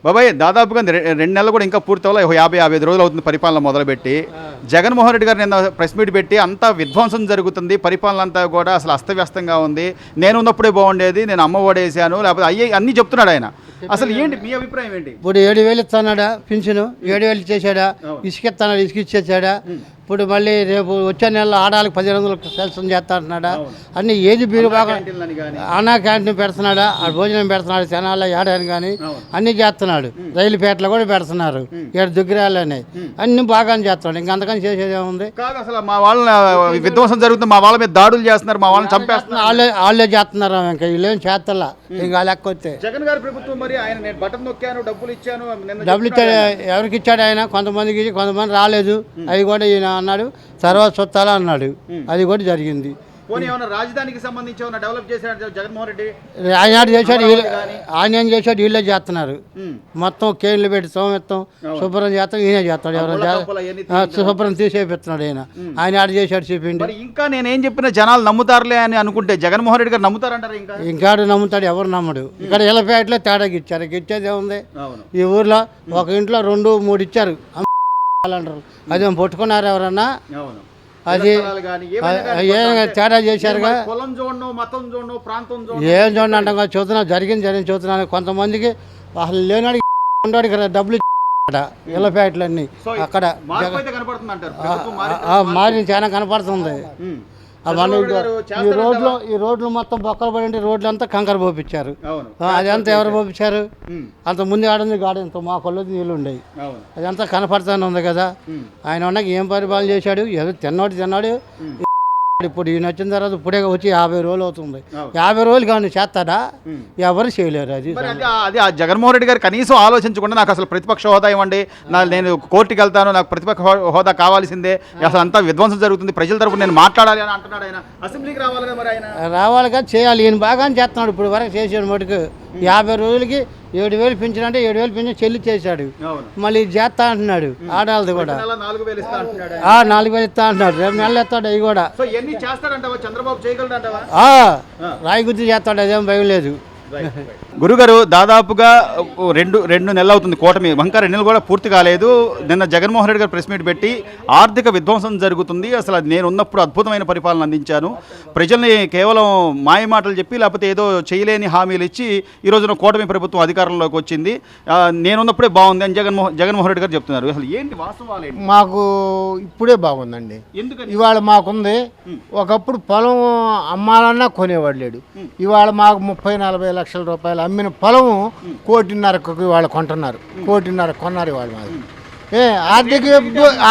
బాబాయ్ దాదాపుగా 2 నెలలు కూడా ఇంకా పూర్తి అవ్వాలి, 50-55 రోజులు అవుతుంది పరిపాలన మొదలుపెట్టి. జగన్మోహన్ రెడ్డి గారు నిన్న ప్రెస్ మీట్ పెట్టి అంతా విధ్వంసం జరుగుతుంది, పరిపాలన అంతా కూడా అసలు అస్తవ్యస్తంగా ఉంది, నేను ఉన్నప్పుడే బాగుండేది, నేను అమ్మ ఓడేసాను, లేకపోతే అన్నీ చెప్తున్నాడు ఆయన. అసలు ఏంటి మీ అభిప్రాయం ఏంటి? ఇప్పుడు 7,000 ఇస్తున్నాడా పింఛను, 7,000 చేశాడా, ఇసుక ఇస్తున్నాడు, ఇసుక ఇచ్చేసాడా, ఇప్పుడు మళ్ళీ రేపు వచ్చే నెలలో ఆడాలకు 1,500 సెల్సం చేస్తా అంటున్నాడా, అన్ని ఏది బీరు బాగా అన్నా క్యాంటీన్ పెడుతున్నాడా, ఆ భోజనం పెడుతున్నాడు, తెనాల ఏడాని కానీ అన్నీ చేస్తున్నాడు, రైలుపేటలో కూడా పెడుతున్నారు, 7 దుగ్గిరాలని అన్ని బాగానే చేస్తున్నాడు. ఇంకా అంతకని చేసేది ఏముంది? కాదు, అసలు మా వాళ్ళని విధ్వంసం జరుగుతుంది, మా వాళ్ళ మీద దాడులు చేస్తున్నారు, మా వాళ్ళని చంపేస్తున్నారు, వాళ్ళే చేస్తున్నారు. ఇంకా వీళ్ళేం చేస్తలా, ఇంకా లెక్క వస్తే జగన్ గారి ప్రభుత్వం మరి ఆయన నేను బటన్ నొక్కాను, డబ్బులు ఇచ్చాను, డబ్బులు ఇచ్చాడు, ఎవరికి ఇచ్చాడు ఆయన? కొంతమందికి, కొంతమంది రాలేదు, అది కూడా ఈయన అన్నాడు, తర్వాత సొత్తాలా అన్నాడు, అది కూడా జరిగింది. రాజధానికి సంబంధించి డెవలప్ చేశాడు జగన్మోహన్ రెడ్డి, ఆయన చేశాడు, ఆయన ఏం చేశాడు, వీళ్ళే చేస్తున్నారు. మొత్తం కేన్లు పెట్టి సోమెత్తం శుభ్రం చేస్తాం, ఈయన చేస్తాడు, ఎవరు శుభ్రం తీసేపిస్తున్నాడు ఆయన. ఆయన ఆడ చేశాడు చెప్పిండి. ఇంకా నేనేం చెప్పినా జనాలు నమ్ముతారులే అని అనుకుంటే జగన్మోహన్ రెడ్డి గారు నమ్ముతారంటారు? ఇంకాడు నమ్ముతాడు, ఎవరు నమ్మడు. ఇక్కడ ఇళ్ళపేటలో తేడా ఇచ్చారు, ఇచ్చేది ఏముంది? ఈ ఊర్లో ఒక ఇంట్లో 2-3 ఇచ్చారు అంటారు, అదేం పట్టుకున్నారు ఎవరన్నా? అది తేడా చేశారుగా. ఏం చూడండి అంటే చూస్తున్నా, జరిగింది చూస్తున్నాను. కొంతమందికి అసలు లేనాడికి డబ్బులు ఇళ్ళపేటలన్నీ అక్కడ మారిన చాలా కనపడుతుంది. ఈ రోడ్లు మొత్తం బొక్కలు పడి రోడ్లు అంతా కంకర పోపించారు. అదంతా ఎవరు పోపించారు? అంత ముందు ఆడింది గాడి, మా కొల్లది నీళ్ళు ఉండేవి, అదంతా కనపడుతూనే ఉంది కదా. ఆయన ఉన్నాక ఏం పరిపాలన చేశాడు? ఏదో తిన్నాడు. ఇప్పుడు ఈయన వచ్చిన తర్వాత ఇప్పుడే వచ్చి 50 రోజులు అవుతుంది. 50 రోజులు కానీ చేస్తాడా? ఎవరు చేయలేరు. అది ఆ జగన్మోహన్ రెడ్డి గారు కనీసం ఆలోచించకుండా నాకు అసలు ప్రతిపక్ష హోదా ఇవ్వండి, నేను కోర్టుకి వెళ్తాను, నాకు ప్రతిపక్ష హోదా కావాల్సిందే, అసలు అంతా విధ్వంసం జరుగుతుంది, ప్రజల తరపున నేను మాట్లాడాలి అని అంటున్నాడు. ఆయన అసెంబ్లీకి రావాలి కదా, మరి ఆయన రావాలిగా, చేయాలి. ఈయన బాగానే చేస్తున్నాడు, ఇప్పుడు వరకు చేసాడు మటుకు. 50 రోజులకి 7,000 పింఛన్ అంటే 7,000 పింఛన్ చెల్లి చేశాడు, మళ్ళీ చేస్తా అంటున్నాడు. ఆడాలది కూడా 4,000 ఇస్తా అంటున్నాడు, 2 నెలలు ఇస్తాడు. అవి కూడా రాయి గుర్తు చేస్తాడు, అదేం భయం లేదు. గురుగారు దాదాపుగా 2 నెలలు అవుతుంది కూటమి, ఇంకా 2 నెలలు కూడా పూర్తి కాలేదు. నిన్న జగన్మోహన్ రెడ్డి గారు ప్రెస్ మీట్ పెట్టి ఆర్థిక విధ్వంసం జరుగుతుంది, అసలు నేను ఉన్నప్పుడు అద్భుతమైన పరిపాలన అందించాను, ప్రజల్ని కేవలం మాయ మాటలు చెప్పి లేకపోతే ఏదో చేయలేని హామీలు ఇచ్చి ఈ రోజున కూటమి ప్రభుత్వం అధికారంలోకి వచ్చింది, నేనున్నప్పుడే బాగుంది అని జగన్మోహన్ రెడ్డి గారు చెప్తున్నారు. అసలు ఏంటి వాస్తవాలు? మాకు ఇప్పుడే బాగుందండి. ఇవాళ మాకుంది. ఒకప్పుడు పొలం అమ్మాలన్నా కొనేవాడు లేడు. ఇవాళ మాకు 30-40 లక్షల రూపాయలు అమ్మిన పొలము 1,50,00,000కి వాళ్ళు కొంటున్నారు. 1,50,00,000 కొన్నారు ఇవాళ. మాది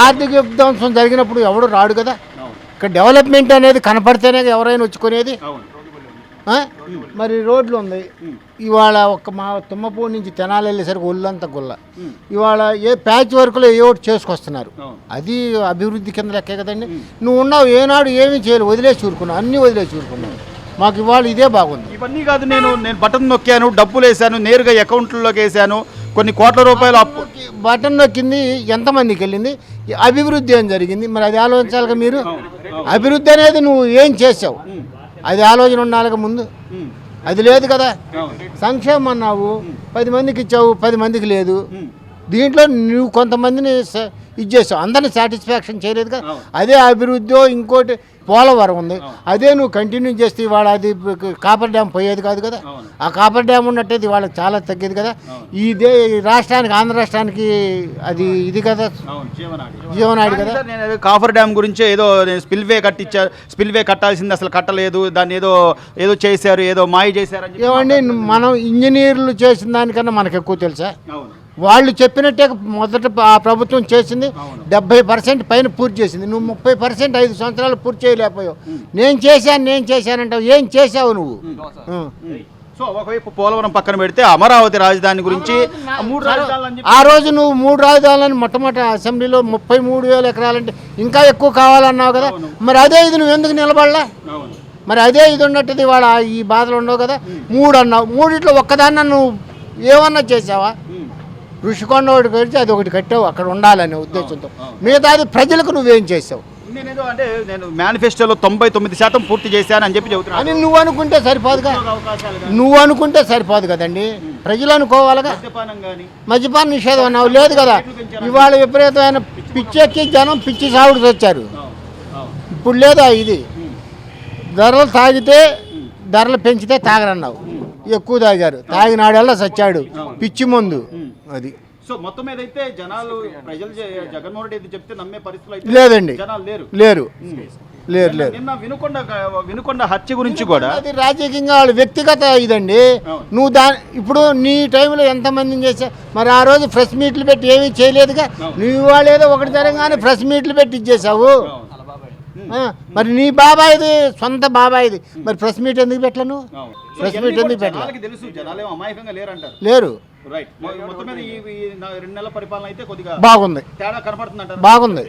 ఆర్థిక విధ్వంసం జరిగినప్పుడు ఎవడు రాడు కదా. ఇక్కడ డెవలప్మెంట్ అనేది కనపడితేనే ఎవరైనా వచ్చుకునేది. మరి రోడ్లు ఉంది. ఇవాళ మా తుమ్మపూడి నుంచి తెనాలి వెళ్ళేసరికి ఒళ్ళంతా గుల్ల. ఇవాళ ఏ ప్యాచ్ వర్క్లో ఏ ఒకటి చేసుకొస్తున్నారు, అది అభివృద్ధి కింద లెక్కే కదండి. నువ్వు ఉన్నావు, ఏనాడు ఏమీ చేయలేదు, వదిలేసి చూరుకున్నావు, అన్నీ వదిలేసి చూరుకున్నావు. మాకు ఇవాళ ఇదే బాగుంది. ఇవన్నీ కాదు, నేను బటన్ నొక్కాను, డబ్బులు వేసాను, నేరుగా అకౌంట్లోకి వేసాను, కొన్ని కోట్ల రూపాయలు అప్పు. బటన్ నొక్కింది ఎంతమందికి వెళ్ళింది? అభివృద్ధి ఏం జరిగింది? మరి అది ఆలోచించాలిగా మీరు. అభివృద్ధి అనేది నువ్వు ఏం చేసావు, అది ఆలోచన ఉండాలిగా ముందు. అది లేదు కదా. సంక్షేమం అన్నావు, 10 మందికి ఇచ్చావు, 10 మందికి లేదు. దీంట్లో నువ్వు కొంతమందిని ఇది చేసావు, అందరినీ సాటిస్ఫాక్షన్ చేయలేదు కదా. అదే అభివృద్ధి. ఇంకోటి పోలవరం ఉంది, అదే నువ్వు కంటిన్యూ చేస్తే ఇవాళ అది కాపర్ డ్యామ్ పోయేది కాదు కదా. ఆ కాపర్ డ్యామ్ ఉన్నట్టయితే ఇవాళ చాలా తగ్గేది కదా. ఇదే రాష్ట్రానికి, ఆంధ్ర రాష్ట్రానికి అది ఇది కదా, జీవనాడి కదా. కాపర్ డ్యామ్ గురించి ఏదో స్పిల్వే కట్టాల్సింది, అసలు కట్టలేదు, దాన్ని ఏదో చేశారు, ఏదో మాయ చేశారు. ఏమండి, మనం ఇంజనీర్లు చేసిన దానికన్నా మనకు ఎక్కువ తెలుసా? వాళ్ళు చెప్పినట్టే మొదట ఆ ప్రభుత్వం చేసింది 70% పైన పూర్తి చేసింది. నువ్వు 30% 5 సంవత్సరాలు పూర్తి చేయలేకపోయావు. నేను చేశానంటావు. ఏం చేశావు నువ్వు? సో ఒకవైపు పోలవరం పక్కన పెడితే అమరావతి రాజధాని గురించి ఆ రోజు నువ్వు 3 రాజధానులను మొట్టమొదటి అసెంబ్లీలో 33,000 ఎకరాలంటే ఇంకా ఎక్కువ కావాలన్నావు కదా. మరి అదే ఇది నువ్వు ఎందుకు నిలబడలే? మరి అదే ఇది ఉన్నట్టు ఇవాళ ఈ బాధలు ఉండవు కదా. 3 అన్నావు, 3 ఒక్కదాన్న నువ్వు ఏమన్నా చేసావా? ఋషికొండ ఒకటి కడితే అది ఒకటి కట్టావు, అక్కడ ఉండాలనే ఉద్దేశంతో. మిగతాది ప్రజలకు నువ్వేం చేసావు? నేనేదో అంటే నేను మేనిఫెస్టోలో 99% పూర్తి చేశాను అని చెప్పి చెబుతున్నాను. అని నువ్వు అనుకుంటే సరిపోదుగా, అవకాశాలు నువ్వు అనుకుంటే సరిపోదు కదండి, ప్రజలు అనుకోవాలిగా. మద్యపానం కానీ మద్యపాన నిషేధం అన్నావు లేదు కదా. ఇవాళ విపరీతమైన పిచ్చెక్కి జనం పిచ్చి సాగుడు వచ్చారు. ఇప్పుడు లేదా ఇది ధరలు తాగితే ధరలు పెంచితే తాగరన్నావు, ఎక్కువ తాగారు, తాగినాడల్లా సచ్చాడు, పిచ్చి మందు అది. సో మొత్తం మీద అయితే జనాలు ప్రజలు జగన్మోహన్ రెడ్డి చెప్తే నమ్మే పరిస్థితులు అయితే లేదండి, జనాలు లేరు. లేరు లేరు లేరు. నిన్న వినుకొండ హత్య గురించి కూడా అది రాజకీయంగా వాళ్ళ వ్యక్తిగత ఇదండి. నువ్వు ఇప్పుడు నీ టైంలో ఎంతమందిని చేసా, మరి ఆ రోజు ప్రెస్ మీట్లు పెట్టి ఏమీ చేయలేదుగా. నువ్వు వాళ్ళు ఏదో ఒకటి జరగానే ప్రెస్ మీట్లు పెట్టి ఇచ్చేసావు. మరి నీ బాబాయిది, సొంత బాబాయిది, మరి ప్రెస్ మీట్ ఎందుకు పెట్టలను? ప్రెస్ మీట్ ఎందుకు పెట్టాలి? తెలుసు జనాలు అమాయకంగా లేరంటారు. లేరు. రైట్. మొత్తం మీద ఈ 2 నెలల పరిపాలన అయితే కొద్దిగా బాగుంది, తేడా కనపడుతుంది అంటారు. బాగుంది.